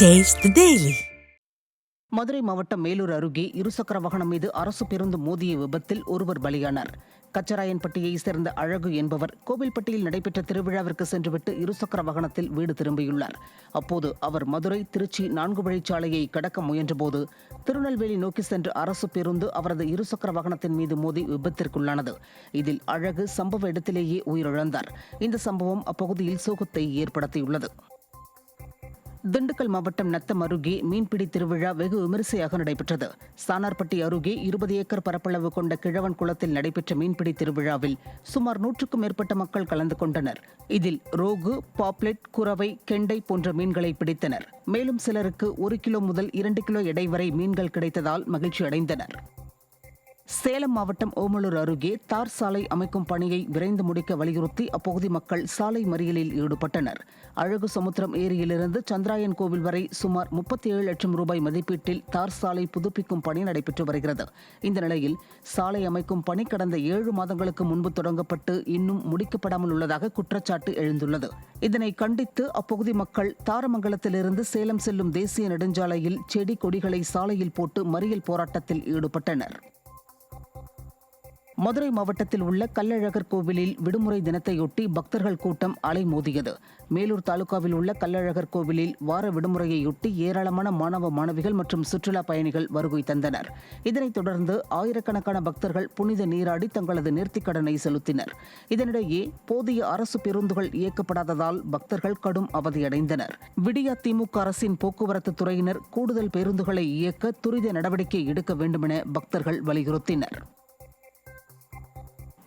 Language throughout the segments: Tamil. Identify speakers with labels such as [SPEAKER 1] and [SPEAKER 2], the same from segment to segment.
[SPEAKER 1] Taste the Daily.
[SPEAKER 2] மதுரை மாவட்டம் மேலூர் அருகே இருசக்கர வாகனம் மீது அரசு பேருந்து மோதிய விபத்தில் ஒருவர் பலியானார். கச்சராயன்பட்டியை சேர்ந்த அழகு என்பவர் கோவில்பட்டியில் நடைபெற்ற திருவிழாவிற்கு சென்றுவிட்டு இருசக்கர வாகனத்தில் வீடு திரும்பியுள்ளார். அப்போது அவர் மதுரை திருச்சி 4 வழிச்சாலையை கடக்க முயன்றபோது திருநெல்வேலி நோக்கி சென்ற அரசு பேருந்து அவரது இருசக்கர வாகனத்தின் மீது மோதி விபத்திற்குள்ளானது. இதில் அழகு சம்பவ இடத்திலேயே உயிரிழந்தார். இந்த சம்பவம் அப்பகுதியில் சோகத்தை ஏற்படுத்தியுள்ளது. திண்டுக்கல் மாவட்டம் நத்தம் அருகே மீன்பிடி திருவிழா வெகு விமரிசையாக நடைபெற்றது. சானார்பட்டி அருகே 20 ஏக்கர் பரப்பளவு கொண்ட கிழவன் குளத்தில் நடைபெற்ற மீன்பிடி திருவிழாவில் சுமார் 100க்கும் மேற்பட்ட மக்கள் கலந்து கொண்டனர். இதில் ரோகு, பாப்லெட், குரவை, கெண்டை போன்ற மீன்களை பிடித்தனர். மேலும் சிலருக்கு 1 கிலோ முதல் 2 கிலோ எடை வரை மீன்கள் கிடைத்ததால் மகிழ்ச்சி அடைந்தனர். சேலம் மாவட்டம் ஓமலூர் அருகே தார் சாலை அமைக்கும் பணியை விரைந்து முடிக்க வலியுறுத்தி அப்பகுதி மக்கள் சாலை மறியலில் ஈடுபட்டனர். அழகு சமுத்திரம் ஏரியிலிருந்து சந்திராயன் கோவில் வரை சுமார் 37 லட்சம் ரூபாய் மதிப்பீட்டில் தார் சாலை புதுப்பிக்கும் பணி நடைபெற்று வருகிறது. இந்த நிலையில் சாலை அமைக்கும் பணி கடந்த 7 மாதங்களுக்கு முன்பு தொடங்கப்பட்டு இன்னும் முடிக்கப்படாமல் உள்ளதாக குற்றச்சாட்டு எழுந்துள்ளது. இதனை கண்டித்து அப்பகுதி மக்கள் தாரமங்கலத்திலிருந்து சேலம் செல்லும் தேசிய நெடுஞ்சாலையில் செடி கொடிகளை சாலையில் போட்டு மறியல் போராட்டத்தில் ஈடுபட்டனர். மதுரை மாவட்டத்தில் உள்ள கள்ளழகர் கோவிலில் விடுமுறை தினத்தையொட்டி பக்தர்கள் கூட்டம் அலைமோதியது. மேலூர் தாலுகாவில் உள்ள கள்ளழகர் கோவிலில் வார விடுமுறையொட்டி ஏராளமான மாணவ மாணவிகள் மற்றும் சுற்றுலா பயணிகள் வருகை தந்தனர். இதனைத் தொடர்ந்து ஆயிரக்கணக்கான பக்தர்கள் புனித நீராடி தங்களது நேர்த்திக்கடனை செலுத்தினர். இதனிடையே போதிய அரசு பேருந்துகள் இயக்கப்படாததால் பக்தர்கள் கடும் அவதியடைந்தனர். விடியா திமுக அரசின் போக்குவரத்து துறையினர் கூடுதல் பேருந்துகளை இயக்க துரித நடவடிக்கை எடுக்க வேண்டுமென பக்தர்கள் வலியுறுத்தினர்.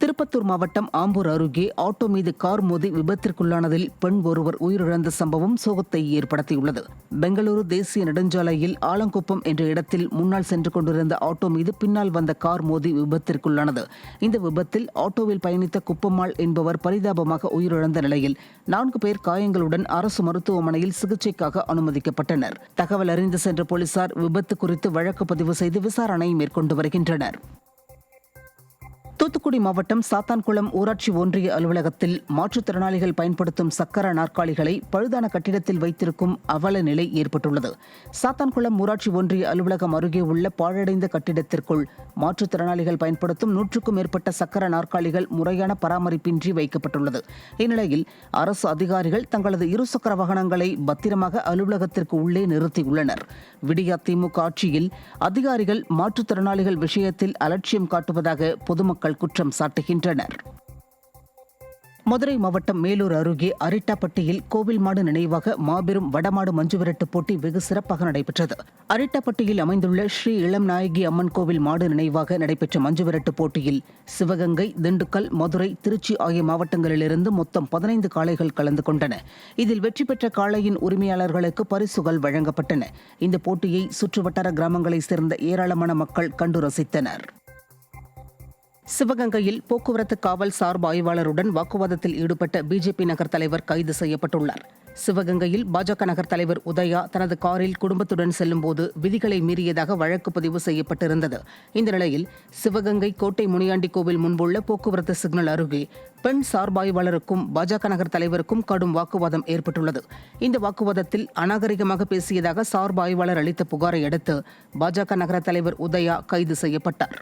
[SPEAKER 2] திருப்பத்தூர் மாவட்டம் ஆம்பூர் அருகே ஆட்டோ மீது கார் மோதி விபத்திற்குள்ளானதில் பெண் ஒருவர் உயிரிழந்த சம்பவம் சோகத்தை ஏற்படுத்தியுள்ளது. பெங்களூரு தேசிய நெடுஞ்சாலையில் ஆலங்குப்பம் என்ற இடத்தில் முன்னால் சென்று கொண்டிருந்த ஆட்டோ மீது பின்னால் வந்த கார் மோதி விபத்திற்குள்ளானது. இந்த விபத்தில் ஆட்டோவில் பயணித்த குப்பம்மாள் என்பவர் பரிதாபமாக உயிரிழந்த நிலையில் 4 பேர் காயங்களுடன் அரசு மருத்துவமனையில் சிகிச்சைக்காக அனுமதிக்கப்பட்டனர். தகவல் அறிந்து சென்ற போலீசார் விபத்து குறித்து வழக்கு பதிவு செய்து விசாரணை மேற்கொண்டு வருகின்றனர். தூத்துக்குடி மாவட்டம் சாத்தான்குளம் ஊராட்சி ஒன்றிய அலுவலகத்தில் மாற்றுத்திறனாளிகள் பயன்படுத்தும் சக்கர நாற்காலிகளை பழுதான கட்டிடத்தில் வைத்திருக்கும் அவல நிலை ஏற்பட்டுள்ளது. சாத்தான்குளம் ஊராட்சி ஒன்றிய அலுவலகம் அருகே உள்ள பாழடைந்த கட்டிடத்திற்குள் மாற்றுத்திறனாளிகள் பயன்படுத்தும் 100க்கும் மேற்பட்ட சக்கர நாற்காலிகள் முறையான பராமரிப்பின்றி வைக்கப்பட்டுள்ளது. இந்நிலையில் அரசு அதிகாரிகள் தங்களது இருசக்கர வாகனங்களை பத்திரமாக அலுவலகத்திற்கு உள்ளே நிறுத்தியுள்ளனர். விடியா திமுக ஆட்சியில் அதிகாரிகள் மாற்றுத்திறனாளிகள் விஷயத்தில் அலட்சியம் காட்டுவதாக பொதுமக்கள் குற்றம் சாட்டுகின்றனர். மதுரை மாவட்டம் மேலூர் அருகே அரிட்டாப்பட்டியில் கோவில் மாடு நினைவாக மாபெரும் வடமாடு மஞ்சுவிரட்டு போட்டி வெகு சிறப்பாக நடைபெற்றது. அரிட்டாப்பட்டியில் அமைந்துள்ள ஸ்ரீ இளம் நாயகி அம்மன் கோவில் மாடு நினைவாக நடைபெற்ற மஞ்சுவிரட்டு போட்டியில் சிவகங்கை, திண்டுக்கல், மதுரை, திருச்சி ஆகிய மாவட்டங்களிலிருந்து மொத்தம் 15 காளைகள் கலந்து கொண்டன. இதில் வெற்றி பெற்ற காளையின் உரிமையாளர்களுக்கு பரிசுகள் வழங்கப்பட்டன. இந்த போட்டியை சுற்றுவட்டார கிராமங்களைச் சேர்ந்த ஏராளமான மக்கள் கண்டு ரசித்தனர். சிவகங்கையில் போக்குவரத்து காவல் சார்பு ஆய்வாளருடன் வாக்குவாதத்தில் ஈடுபட்ட பிஜேபி நகர் தலைவர் கைது செய்யப்பட்டுள்ளார். சிவகங்கையில் பாஜக நகர் தலைவர் உதயா தனது காரில் குடும்பத்துடன் செல்லும்போது விதிகளை மீறியதாக வழக்கு பதிவு செய்யப்பட்டிருந்தது. இந்த நிலையில் சிவகங்கை கோட்டை முனியாண்டி கோவில் முன்புள்ள போக்குவரத்து சிக்னல் அருகே பெண் சார்பாய்வாளருக்கும் பாஜக நகர் தலைவருக்கும் கடும் வாக்குவாதம் ஏற்பட்டுள்ளது. இந்த வாக்குவாதத்தில் அநாகரிகமாக பேசியதாக சார்பாய்வாளர் அளித்த புகாரை அடுத்து பாஜக நகர தலைவர் உதயா கைது செய்யப்பட்டார்.